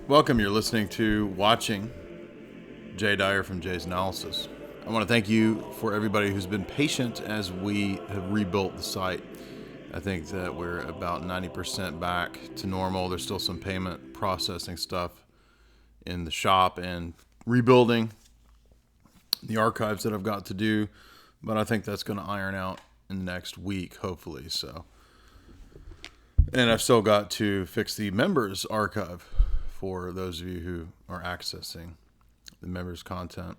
Welcome. You're listening to Watching Dyer from Jay's Analysis. I want to thank you for everybody who's been patient as we have rebuilt the site. I think that we're about 90% back to normal. There's still some payment processing stuff in the shop and rebuilding the archives that I've got to do, but I think that's going to iron out in next week, hopefully. And I've still got to fix the members archive for those of you who are accessing the members content.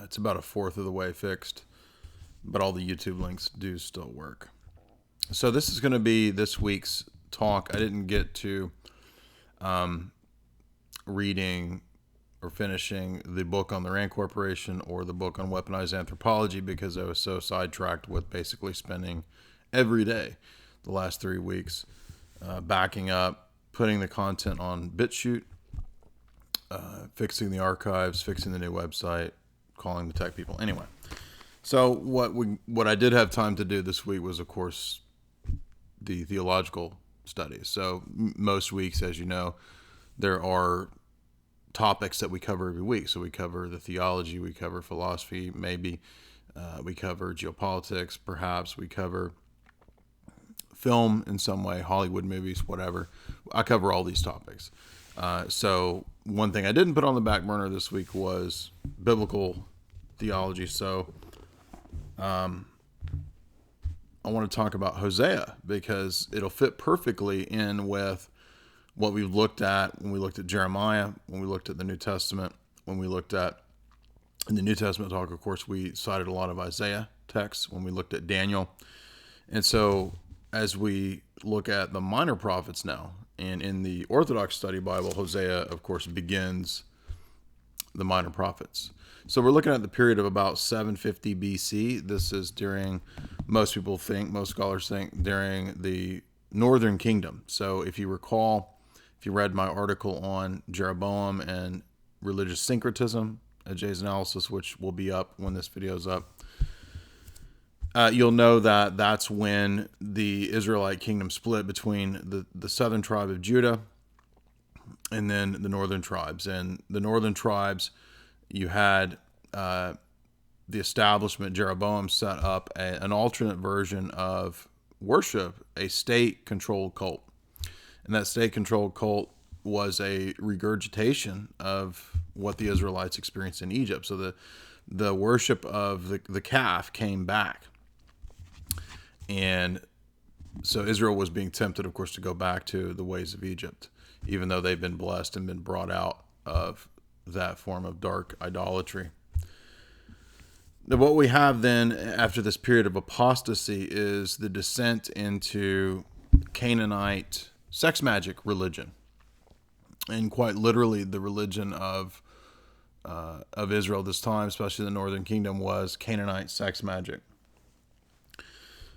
It's about a fourth of the way fixed, but all the YouTube links do still work. So this is going to be this week's talk. I didn't get to reading or finishing the book on the Rand Corporation or the book on weaponized anthropology because I was so sidetracked with basically spending every day the last 3 weeks backing up, putting the content on BitChute, fixing the archives, fixing the new website, calling the tech people. Anyway, so what I did have time to do this week was, of course, the theological studies. So most weeks, as you know, there are topics that we cover every week. So we cover the theology, we cover philosophy, maybe we cover geopolitics, perhaps we cover film in some way, Hollywood movies, whatever. I cover all these topics. So one thing I didn't put on the back burner this week was biblical theology. So I want to talk about Hosea because it'll fit perfectly in with what we looked at when we looked at Jeremiah, when we looked at the New Testament, when we looked at, in the New Testament talk, of course, we cited a lot of Isaiah texts when we looked at Daniel. And so as we look at the minor prophets now, and in the Orthodox Study Bible, Hosea, of course, begins the minor prophets. So we're looking at the period of about 750 BC. This is during, most scholars think, during the Northern Kingdom. So if you recall, if you read my article on Jeroboam and religious syncretism at Jay's Analysis, which will be up when this video is up, you'll know that that's when the Israelite kingdom split between the southern tribe of Judah and then the northern tribes. And the northern tribes, you had the establishment, Jeroboam set up an alternate version of worship, a state-controlled cult. And that state-controlled cult was a regurgitation of what the Israelites experienced in Egypt. So the worship of the calf came back. And so Israel was being tempted, of course, to go back to the ways of Egypt, even though they've been blessed and been brought out of that form of dark idolatry. Now, what we have then after this period of apostasy is the descent into Canaanite sex magic religion, and quite literally the religion of Israel this time, especially the Northern Kingdom, was Canaanite sex magic.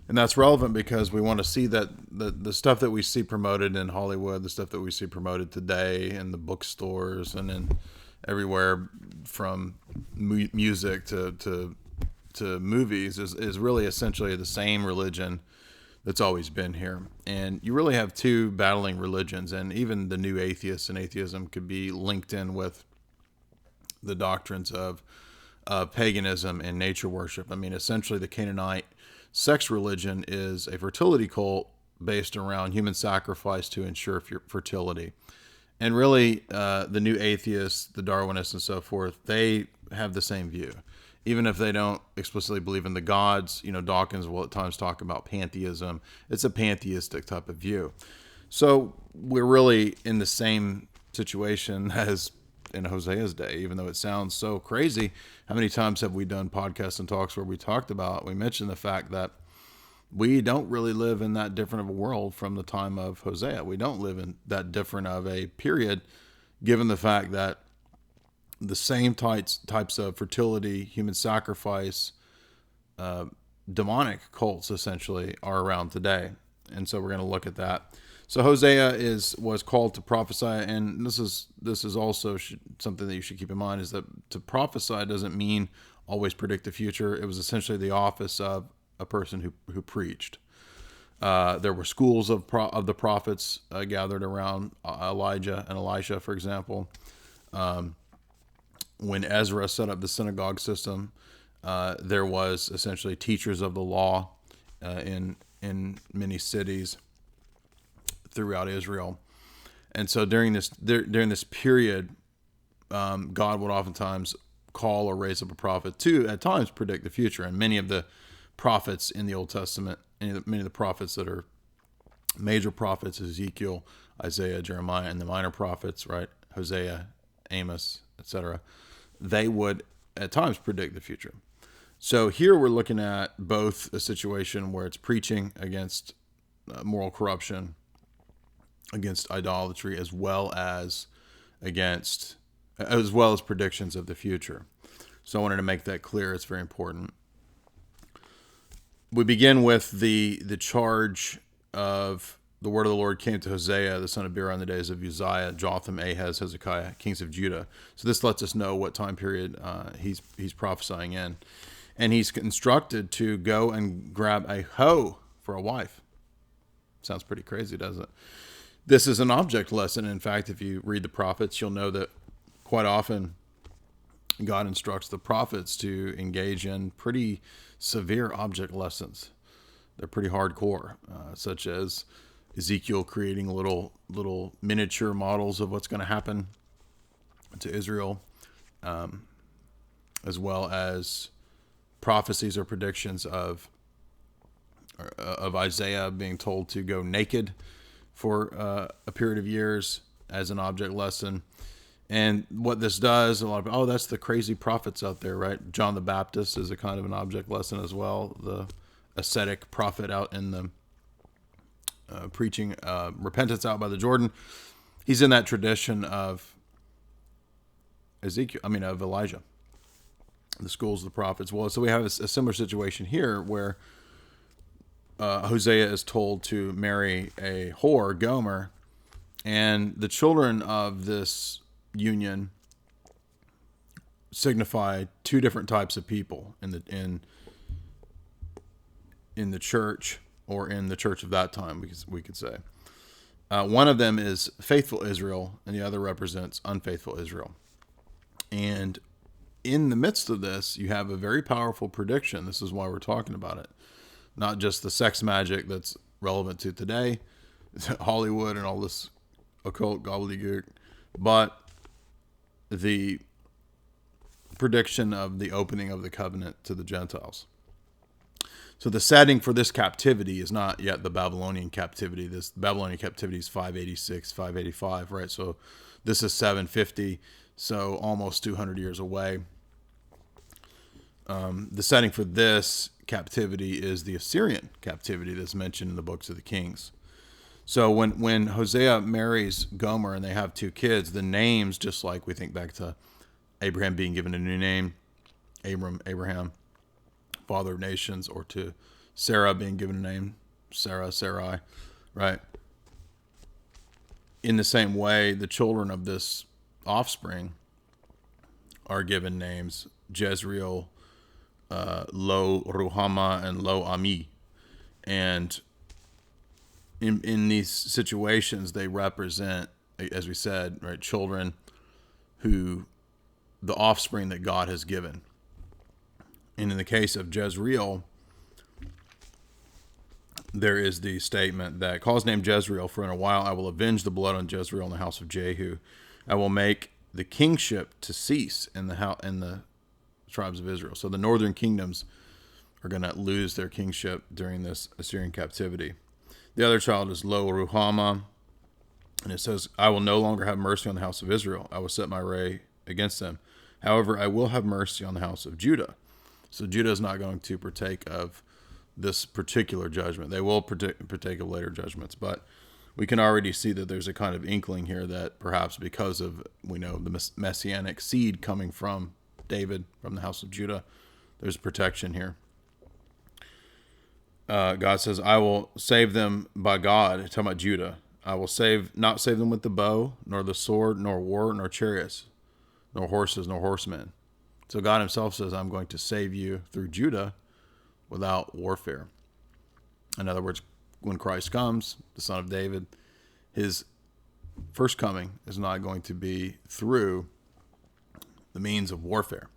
And that's relevant because we want to see that the stuff that we see promoted in Hollywood, the stuff that we see promoted today in the bookstores and in everywhere from music to movies is really essentially the same religion that's always been here. And you really have two battling religions, and even the new atheists and atheism could be linked in with the doctrines of paganism and nature worship. I mean, essentially the Canaanite sex religion is a fertility cult based around human sacrifice to ensure fertility. And really, the new atheists, the Darwinists and so forth, they have the same view. Even if they don't explicitly believe in the gods, Dawkins will at times talk about pantheism. It's a pantheistic type of view. So we're really in the same situation as in Hosea's day, even though it sounds so crazy. How many times have we done podcasts and talks where we mentioned the fact that we don't really live in that different of a world from the time of Hosea. We don't live in that different of a period, given the fact that the same types of fertility, human sacrifice, demonic cults essentially are around today. And so we're going to look at that. So Hosea was called to prophesy, and this is also something that you should keep in mind, is that to prophesy doesn't mean always predict the future. It was essentially the office of a person who preached. There were schools of the prophets gathered around Elijah and Elisha, for example. When Ezra set up the synagogue system, there was essentially teachers of the law in many cities throughout Israel. And so during this period, God would oftentimes call or raise up a prophet to, at times, predict the future. And many of the prophets in the Old Testament, many of the prophets that are major prophets, Ezekiel, Isaiah, Jeremiah, and the minor prophets, right, Hosea, Amos, etc., they would at times predict the future. So here we're looking at both a situation where it's preaching against moral corruption, against idolatry, as well as predictions of the future. So I wanted to make that clear. It's very important. We begin with the charge of the word of the Lord came to Hosea, the son of Beeri, in the days of Uzziah, Jotham, Ahaz, Hezekiah, kings of Judah. So this lets us know what time period he's prophesying in. And he's instructed to go and grab a hoe for a wife. Sounds pretty crazy, doesn't it? This is an object lesson. In fact, if you read the prophets, you'll know that quite often God instructs the prophets to engage in pretty severe object lessons. They're pretty hardcore, such as Ezekiel creating little miniature models of what's going to happen to Israel, as well as prophecies or predictions of Isaiah being told to go naked for a period of years as an object lesson. And what this does, a lot of that's the crazy prophets out there, right? John the Baptist is a kind of an object lesson as well. The ascetic prophet out in the preaching repentance out by the Jordan. He's in that tradition of of Elijah, the schools of the prophets. Well, so we have a similar situation here where Hosea is told to marry a whore, Gomer, and the children of this union signify two different types of people in the church, or in the church of that time, we could say. One of them is faithful Israel, and the other represents unfaithful Israel. And in the midst of this, you have a very powerful prediction. This is why we're talking about it. Not just the sex magic that's relevant to today, Hollywood and all this occult gobbledygook, but the prediction of the opening of the covenant to the Gentiles. So the setting for this captivity is not yet the Babylonian captivity. This Babylonian captivity is 586, 585, right? So this is 750, so almost 200 years away. The setting for this captivity is the Assyrian captivity that's mentioned in the books of the Kings. So when Hosea marries Gomer and they have two kids, the names, just like we think back to Abraham being given a new name, Abraham, father of nations, or to Sarah being given a name, Sarai, right? In the same way, the children of this offspring are given names: Jezreel, Lo Ruhama, and Lo Ami. And in these situations, they represent, as we said, right, children who, the offspring that God has given. And in the case of Jezreel, there is the statement that, call his name Jezreel, for in a while I will avenge the blood on Jezreel in the house of Jehu. I will make the kingship to cease in the tribes of Israel. So the northern kingdoms are going to lose their kingship during this Assyrian captivity. The other child is Lo Ruhama, and it says, I will no longer have mercy on the house of Israel. I will set my ray against them. However, I will have mercy on the house of Judah. So Judah is not going to partake of this particular judgment. They will partake of later judgments, but we can already see that there's a kind of inkling here that perhaps because of, we know, the messianic seed coming from David, from the house of Judah, there's protection here. God says, I will save them by God. Talking about Judah. I will not save them with the bow, nor the sword, nor war, nor chariots, nor horses, nor horsemen. So God himself says, I'm going to save you through Judah without warfare. In other words, when Christ comes, the Son of David, his first coming is not going to be through the means of warfare.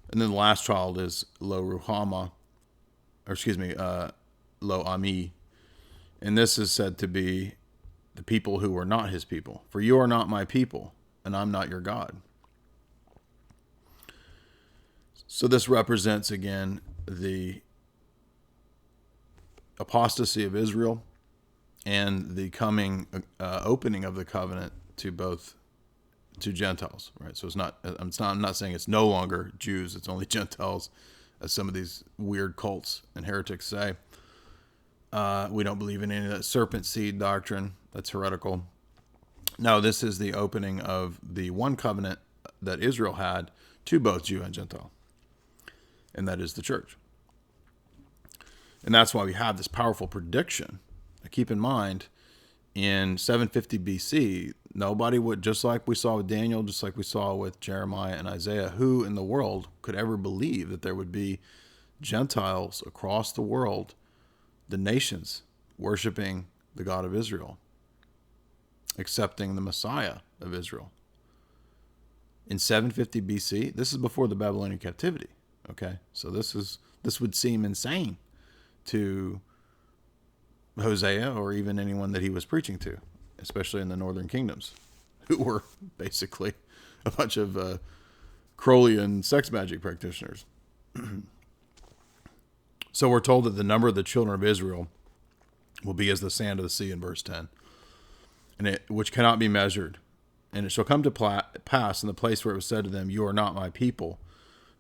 And then the last child is Lo Ami. And this is said to be the people who are not his people. For you are not my people, and I'm not your God. So this represents, again, the apostasy of Israel and the coming opening of the covenant to Gentiles, right? So I'm not saying it's no longer Jews, it's only Gentiles, as some of these weird cults and heretics say. We don't believe in any of that serpent seed doctrine. That's heretical. No, this is the opening of the one covenant that Israel had to both Jew and Gentile, and that is the church. And that's why we have this powerful prediction. Keep in mind, in 750 BC, nobody would, just like we saw with Daniel, just like we saw with Jeremiah and Isaiah, who in the world could ever believe that there would be Gentiles across the world, the nations, worshiping the God of Israel, accepting the Messiah of Israel? In 750 BC, this is before the Babylonian captivity. Okay, so this would seem insane to Hosea or even anyone that he was preaching to, especially in the northern kingdoms, who were basically a bunch of Crowleyan sex magic practitioners. So we're told that the number of the children of Israel will be as the sand of the sea in verse 10, which cannot be measured. And it shall come to pass in the place where it was said to them, you are not my people,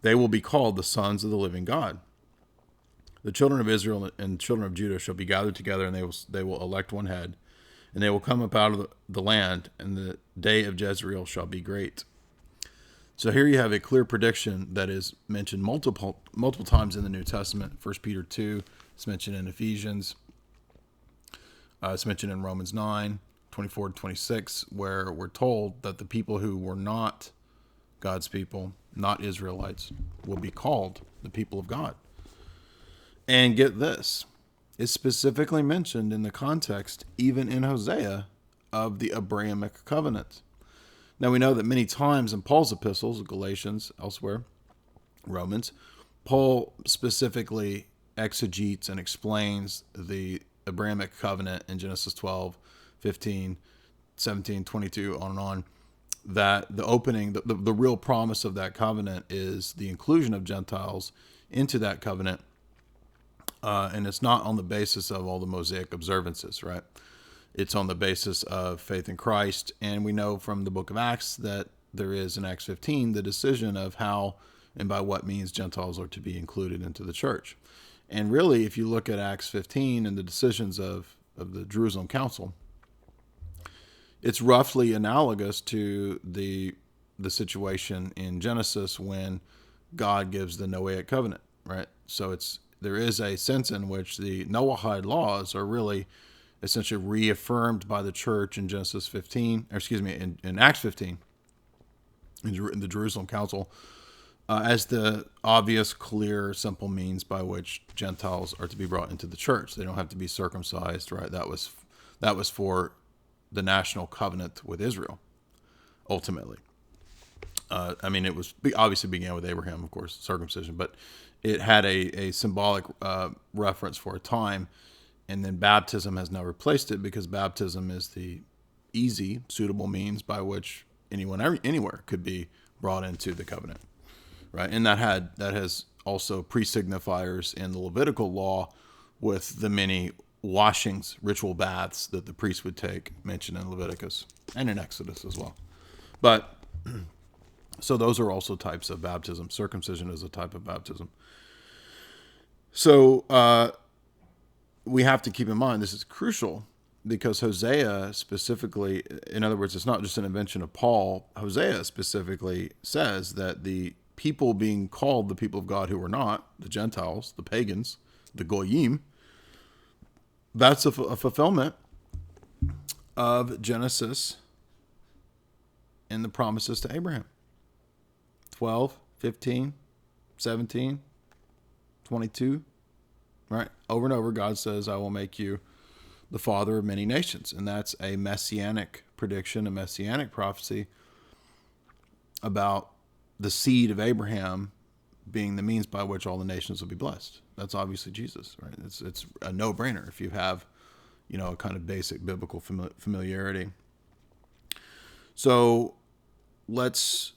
they will be called the sons of the living God. The children of Israel and children of Judah shall be gathered together, and they will elect one head, and they will come up out of the land, and the day of Jezreel shall be great. So here you have a clear prediction that is mentioned multiple times in the New Testament. 1 Peter 2, it's mentioned in Ephesians. It's mentioned in Romans 9, 24 to 26, where we're told that the people who were not God's people, not Israelites, will be called the people of God. And get this, it's specifically mentioned in the context, even in Hosea, of the Abrahamic covenant. Now we know that many times in Paul's epistles, Galatians, elsewhere, Romans, Paul specifically exegetes and explains the Abrahamic covenant in Genesis 12, 15, 17, 22, on and on, that the opening, the real promise of that covenant is the inclusion of Gentiles into that covenant. And it's not on the basis of all the Mosaic observances, right? It's on the basis of faith in Christ. And we know from the book of Acts that there is in Acts 15 the decision of how and by what means Gentiles are to be included into the church. And really, if you look at Acts 15 and the decisions of the Jerusalem Council, it's roughly analogous to the situation in Genesis when God gives the Noahic covenant, right? So there is a sense in which the Noahide laws are really essentially reaffirmed by the church in Genesis 15, or excuse me, in Acts 15, in the Jerusalem Council, as the obvious, clear, simple means by which Gentiles are to be brought into the church. They don't have to be circumcised, right? That was for the national covenant with Israel, ultimately. It was obviously began with Abraham, of course, circumcision, but it had a symbolic reference for a time, and then baptism has now replaced it because baptism is the easy, suitable means by which anyone anywhere could be brought into the covenant, right? And that has also pre-signifiers in the Levitical law with the many washings, ritual baths that the priest would take, mentioned in Leviticus and in Exodus as well. But so those are also types of baptism. Circumcision is a type of baptism. So we have to keep in mind this is crucial because Hosea specifically, in other words, it's not just an invention of Paul. Hosea specifically says that the people being called the people of God who are not, the Gentiles, the pagans, the Goyim, that's a fulfillment of Genesis and the promises to Abraham. 12, 15, 17, 22. right? Over and over, God says, I will make you the father of many nations. And that's a messianic prediction, a messianic prophecy about the seed of Abraham being the means by which all the nations will be blessed. That's obviously Jesus, right? It's a no-brainer if you have, a kind of basic biblical familiarity. So let's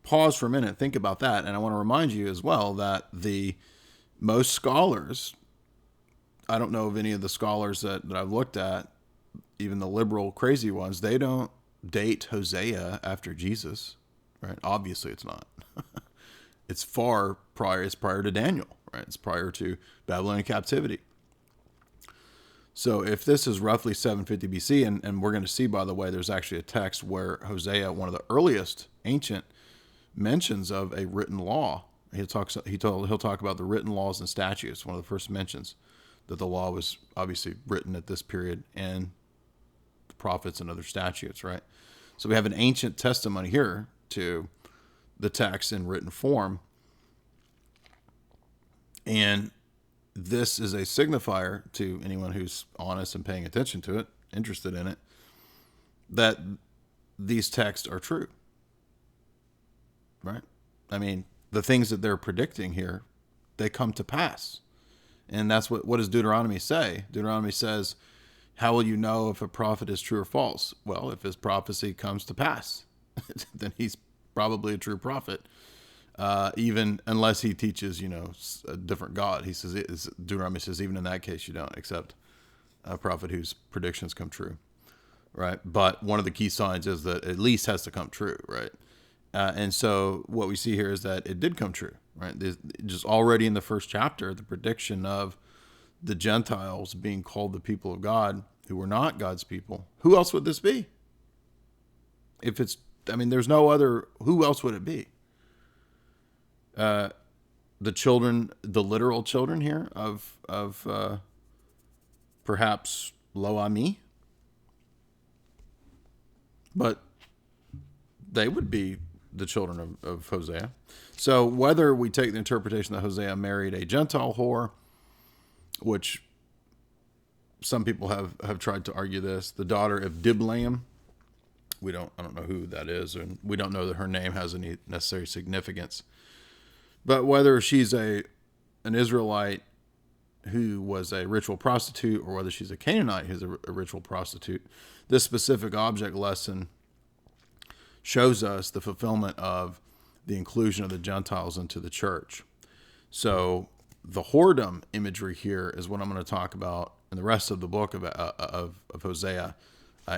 pause for a minute, think about that. And I want to remind you as well that most scholars, I don't know of any of the scholars that I've looked at, even the liberal crazy ones, they don't date Hosea after Jesus, right? Obviously it's not. It's far prior. It's prior to Daniel, right? It's prior to Babylonian captivity. So if this is roughly 750 BC, and we're going to see, by the way, there's actually a text where Hosea, one of the earliest ancient mentions of a written law, he'll talk about the written laws and statutes. One of the first mentions that the law was obviously written at this period, and the prophets and other statutes, right? So we have an ancient testimony here to the text in written form. And this is a signifier to anyone who's honest and paying attention to it, interested in it, that these texts are true. Right? I mean, the things that they're predicting here, they come to pass. And that's what does Deuteronomy say? Deuteronomy says, how will you know if a prophet is true or false? Well, if his prophecy comes to pass, then he's probably a true prophet. Even unless he teaches, a different God. He says, Deuteronomy says, even in that case, you don't accept a prophet whose predictions come true, right? But one of the key signs is that at least has to come true, right? And so what we see here is that it did come true, right? Just already in the first chapter, the prediction of the Gentiles being called the people of God, who were not God's people. Who else would this be? There's no other. Who else would it be? The children, the literal children here of perhaps Lo Ami, but they would be the children of Hosea. So whether we take the interpretation that Hosea married a Gentile whore, which some people have tried to argue this, the daughter of Diblaim, I don't know who that is, and we don't know that her name has any necessary significance. But whether she's an Israelite who was a ritual prostitute or whether she's a Canaanite who's a ritual prostitute, this specific object lesson shows us the fulfillment of the inclusion of the Gentiles into the church. So the whoredom imagery here is what I'm going to talk about in the rest of the book of Hosea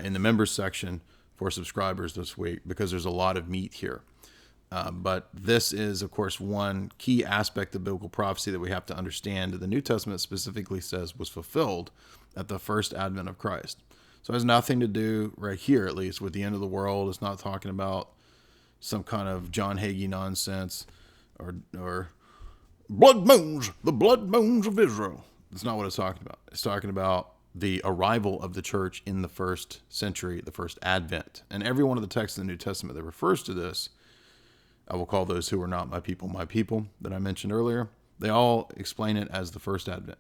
in the members section for subscribers this week, because there's a lot of meat here. But this is, of course, one key aspect of biblical prophecy that we have to understand that the New Testament specifically says was fulfilled at the first advent of Christ. So it has nothing to do, right here at least, with the end of the world. It's not talking about some kind of John Hagee nonsense or blood moons, the blood moons of Israel. That's not what it's talking about. It's talking about the arrival of the church in the first century, the first advent. And every one of the texts in the New Testament that refers to this, I will call those who are not my people, that I mentioned earlier. They all explain it as the first advent.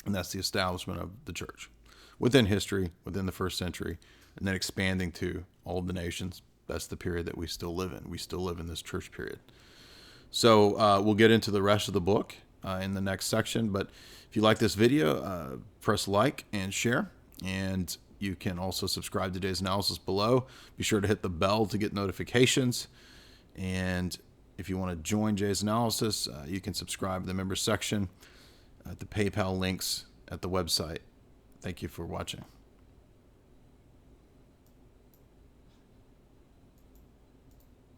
And that's the establishment of the church within history, within the first century, and then expanding to all of the nations. That's the period that we still live in. We still live in this church period. So we'll get into the rest of the book in the next section. But if you like this video, press like and share. And you can also subscribe to today's analysis below. Be sure to hit the bell to get notifications. And if you want to join Jay's analysis, you can subscribe to the members section at the PayPal links at the website. Thank you for watching.